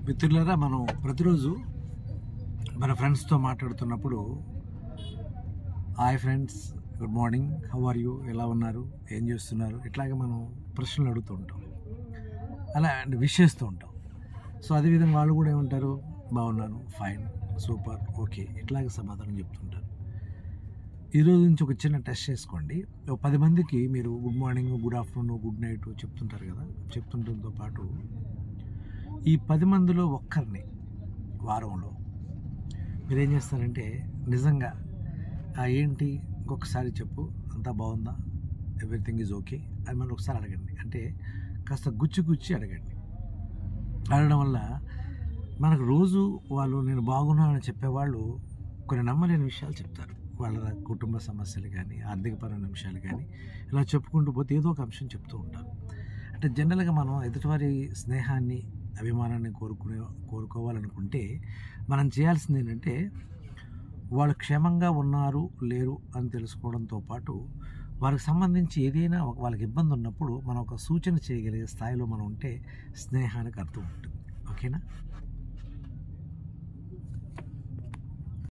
మిత్రులారా, మనం ప్రతిరోజు మన ఫ్రెండ్స్తో మాట్లాడుతున్నప్పుడు hi friends, good morning, how are you, ఎలా ఉన్నారు, ఏం చేస్తున్నారు, ఇట్లాగే మనం ప్రశ్నలు అడుగుతూ ఉంటాం, అలా విష్ చేస్తూ ఉంటాం. సో అదేవిధంగా వాళ్ళు కూడా ఏమంటారు, బాగున్నాను, ఫైన్, సూపర్, ఓకే, ఇట్లాగే సమాధానం చెప్తుంటారు. ఈరోజు నుంచి ఒక చిన్న టెస్ట్ చేసుకోండి. ఒక 10 మందికి మీరు good morning, good afternoon, good night చెప్తుంటారు కదా. చెప్తుండటంతో పాటు ఈ 10 మందిలో ఒక్కరిని వారంలో మీరేం చేస్తారంటే, నిజంగా ఏంటి ఇంకొకసారి చెప్పు, అంతా బాగుందా, ఎవ్రీథింగ్ ఈజ్ ఓకే అని మనం ఒకసారి అడగండి. అంటే కాస్త గుచ్చి అడగండి. అడగడం వల్ల మనకు రోజు వాళ్ళు నేను బాగున్నానని చెప్పేవాళ్ళు కొన్ని నమ్మలేని విషయాలు చెప్తారు. వాళ్ళ కుటుంబ సమస్యలు కానీ, ఆర్థికపరమైన అంశాలు కానీ, ఇలా చెప్పుకుంటూ పోతే ఏదో ఒక అంశం చెప్తూ ఉంటారు. అంటే జనరల్గా మనం ఎదుటివారి స్నేహాన్ని, అభిమానాన్ని కోరుకోవాలనుకుంటే మనం చేయాల్సింది ఏంటంటే, వాళ్ళు క్షేమంగా ఉన్నారు లేరు అని తెలుసుకోవడంతో పాటు వారికి సంబంధించి ఏదైనా వాళ్ళకి ఇబ్బంది ఉన్నప్పుడు మనం ఒక సూచన చేయగలిగే స్థాయిలో మనం ఉంటే స్నేహానికి అర్థం ఉంటుంది. ఓకేనా?